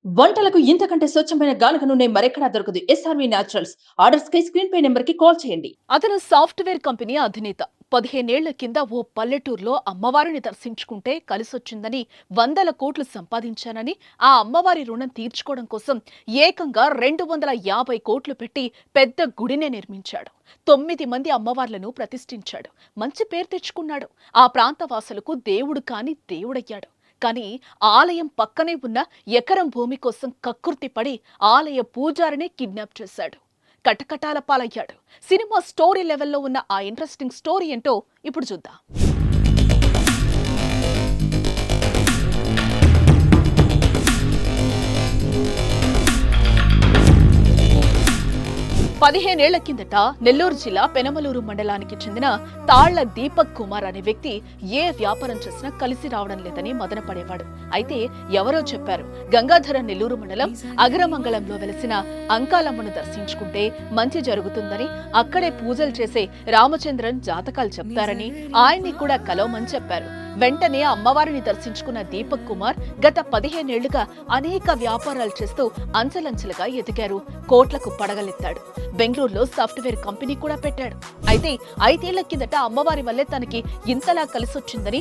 వంటలకు ఇంతకంటే స్వచ్ఛమైన గానుగ నూనె మరెక్కడా దొరకదు. SRV naturals. ఆర్డర్స్ కై స్క్రీన్ పై నెంబర్ కి కాల్ చేయండి. అతను సాఫ్ట్వేర్ కంపెనీ అధినేత. 15 ఏళ్ల కింద ఓ పల్లెటూరులో అమ్మవారిని దర్శించుకుంటే కలిసొచ్చిందని 100 కోట్లు సంపాదించానని ఆ అమ్మవారి రుణం తీర్చుకోవడం కోసం ఏకంగా 250 కోట్లు పెట్టి పెద్ద గుడినే నిర్మించాడు. 9 మంది అమ్మవార్లను ప్రతిష్ఠించాడు. మంచి పేరు తెచ్చుకున్నాడు. ఆ ప్రాంత వాసులకు దేవుడు కాని దేవుడయ్యాడు. కానీ ఆలయం పక్కనే ఉన్న ఎకరం భూమి కోసం కక్కుర్తిపడి ఆలయ పూజారినే కిడ్నాప్ చేశాడు. కటకటాల పాలయ్యాడు. సినిమా స్టోరీ లెవెల్లో ఉన్న ఆ ఇంట్రెస్టింగ్ స్టోరీ ఏంటో ఇప్పుడు చూద్దాం. 15 ఏళ్ల కిందట నెల్లూరు జిల్లా పెనమలూరు మండలానికి చెందిన తాళ్ల దీపక్ కుమార్ అనే వ్యక్తి ఏ వ్యాపారం చేసినా కలిసి రావడం లేదని మదనపడేవాడు. అయితే ఎవరో చెప్పారు, గంగాధర నెల్లూరు మండలం అగరమంగళంలో వెలిసిన అంకాలమ్మను దర్శించుకుంటే మంచి జరుగుతుందని, అక్కడే పూజలు చేసే రామచంద్రన్ జాతకాలు చెప్తారని ఆయన్ని కూడా కలవమని చెప్పారు. వెంటనే అమ్మవారిని దర్శించుకున్న దీపక్ కుమార్ గత 15 ఏళ్లుగా అనేక వ్యాపారాలు చేస్తూ అంచెలంచెలుగా ఎదిగారు. కోట్లకు పడగలెత్తాడు. బెంగళూరులో సాఫ్ట్వేర్ కంపెనీ కూడా పెట్టాడు. అయితే 5 ఏళ్ల కిందట అమ్మవారి వల్లే తనకి ఇంతలా కలిసొచ్చిందని,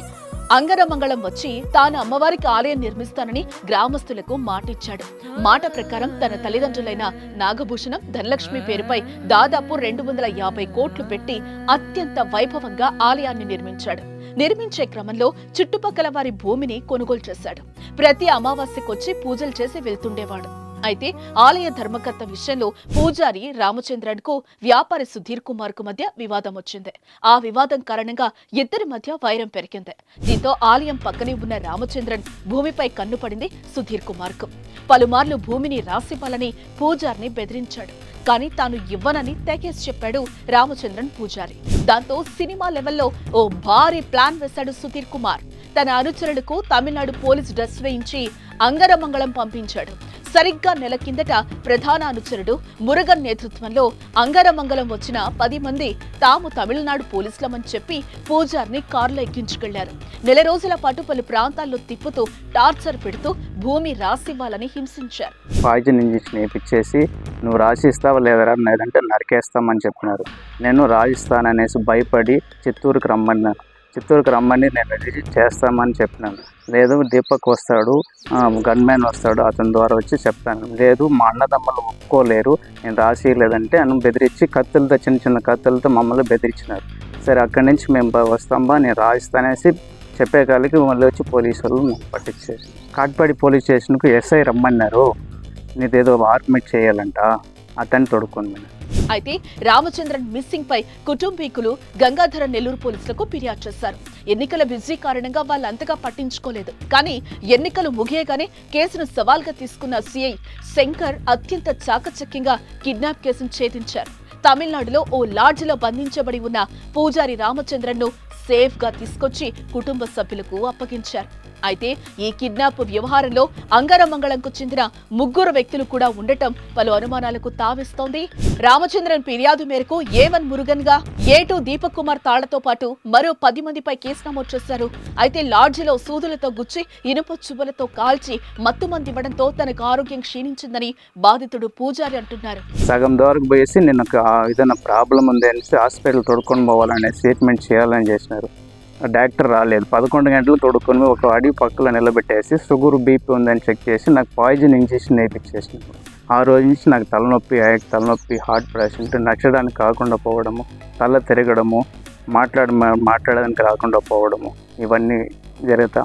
అంగరమంగళం వచ్చి తాను అమ్మవారికి ఆలయం నిర్మిస్తానని గ్రామస్తులకు మాటిచ్చాడు. మాట ప్రకారం తన తల్లిదండ్రులైన నాగభూషణం, ధనలక్ష్మి పేరుపై దాదాపు 250 కోట్లు పెట్టి అత్యంత వైభవంగా ఆలయాన్ని నిర్మించాడు. నిర్మించే క్రమంలో చుట్టుపక్కల వారి భూమిని కొనుగోలు చేశాడు. ప్రతి అమావాస్యకొచ్చి పూజలు చేసి వెళ్తుండేవాడు. అయితే ఆలయ ధర్మకర్త విషయంలో పూజారి రామచంద్రన్ కు వ్యాపారి సుధీర్ కుమార్ కు మధ్య వివాదం వచ్చింది. ఆ వివాదం కారణంగా ఇద్దరి మధ్య వైరం పెరిగింది. దీంతో ఆలయం పక్కనే ఉన్న రామచంద్రన్ భూమిపై కన్ను పడింది సుధీర్ కుమార్ కు. పలుమార్లు భూమిని రాసివ్వాలని పూజారిని బెదిరించాడు. కానీ తాను ఇవ్వనని తెగేసి చెప్పాడు రామచంద్రన్ పూజారి. దాంతో సినిమా లెవెల్లో ఓ భారీ ప్లాన్ వేశాడు సుధీర్ కుమార్. తన అనుచరులకు తమిళనాడు పోలీస్ డ్రెస్ వేయించి అంగరమంగళం పంపించాడు. సరిగ్గా నెల కిందట ప్రధాన అనుచరుడు మురుగన్ నేతృత్వంలో అంగరమంగళం వచ్చిన 10 మంది తాము తమిళనాడు పోలీసులమని చెప్పి పూజారిని కారులో ఎక్కించుకెళ్లారు. నెల రోజుల పాటు పలు ప్రాంతాల్లో తిప్పుతూ టార్చర్ పెడుతూ భూమి రాసివ్వాలని హింసించారు. పాయిజన్ ఇంజెక్షన్ వేయించేసి నువ్వు రాసిస్తావా లేదరా, లేదంటే నరికేస్తామని చెప్పినారు. నేను రాసిస్తాననేసి భయపడి చిత్తూరుకు రమ్మని నేను రెడీ చేస్తామని చెప్పినాను. లేదు దీపక్ వస్తాడు, గన్మ్యాన్ వస్తాడు, అతని ద్వారా వచ్చి చెప్తాను. లేదు మా అన్నదమ్మలు ఒప్పుకోలేరు, నేను రాసియలేదంటే అని బెదిరించి కత్తులతో, చిన్న కత్తులతో మమ్మల్ని బెదిరించినారు. సరే అక్కడి నుంచి మేము వస్తాంబా, నేను రాయిస్తానేసి చెప్పేకాలకి మళ్ళీ వచ్చి పోలీసు వాళ్ళు పట్టించారు. కాట్పాడి పోలీస్ స్టేషన్కు ఎస్ఐ రమ్మన్నారు. నీదేదో ఆర్మిట్ చేయాలంట, అతన్ని తొడుక్కుంది. అయితే రామచంద్రన్ మిస్సింగ్ పై కుటుంబీకులు గంగాధర నెల్లూరు పోలీసులకు ఫిర్యాదు చేశారు. ఎన్నికల బిజీ కారణంగా వాళ్ళంతగా పట్టించుకోలేదు. కానీ ఎన్నికలు ముగియగానే కేసును సవాల్గా తీసుకున్న సిఐ శంకర్ అత్యంత చాకచక్యంగా కిడ్నాప్ కేసును ఛేదించారు. తమిళనాడులో ఓ లాడ్జిలో బంధించబడి ఉన్న పూజారి రామచంద్రన్ ను సేఫ్ గా తీసుకొచ్చి కుటుంబ సభ్యులకు అప్పగించారు. అయితే ఈ కిడ్నాప్ వ్యవహారంలో అంగరమంగళంకు చెందిన 3 వ్యక్తులు కూడా ఉండటం పలు అనుమానాలకు తావిస్తోంది. రామచంద్రన్ ఫిర్యాదు మేరకు A1 మురుగన్ గా A2 దీపక్ కుమార్ తాళ్లతో పాటు మరో 10 మందిపై కేసు నమోదు చేశారు. అయితే లాడ్జిలో సూదులతో గుచ్చి ఇనుప చువ్వలతో కాల్చి మత్తుమందివ్వడంతో తనకు ఆరోగ్యం క్షీణించిందని బాధితుడు పూజారి అంటున్నారు. సగం దూరకు పోయేసి నిన్న ఏదైనా ప్రాబ్లం ఉంది అనేసి హాస్పిటల్ తొడుక్కొని పోవాలనే ట్రీట్మెంట్ చేయాలని చేసినారు. డాక్టర్ రాలేదు. 11 గంటలు తొడుక్కొని ఒక అడిగి పక్కలో నిలబెట్టేసి షుగర్ బీపీ ఉందని చెక్ చేసి నాకు పాయిజన్ ఇంజెక్షన్ వేయించేసినారు. ఆ రోజు నుంచి నాకు తలనొప్పి, హార్ట్ పేషెంట్, నచ్చడానికి కాకుండా పోవడము, తల తిరగడము, మాట్లాడడానికి రాకుండా పోవడము, ఇవన్నీ జరుగుతా.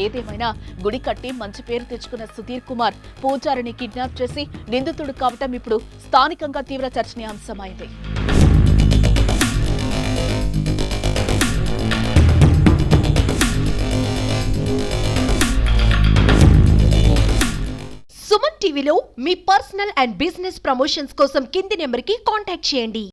ఏదేమైనా గుడి కట్టి మంచి పేరు తెచ్చుకున్న సుధీర్ కుమార్ పూజారిని కిడ్నాప్ చేసి నిందితుడు కావటం ఇప్పుడు స్థానికంగా తీవ్ర చర్చనీయాంశమైంది. సుమన్ టీవీలో మీ పర్సనల్ అండ్ బిజినెస్ ప్రమోషన్స్ కోసం కింది నెంబర్కి కాంటాక్ట్ చేయండి.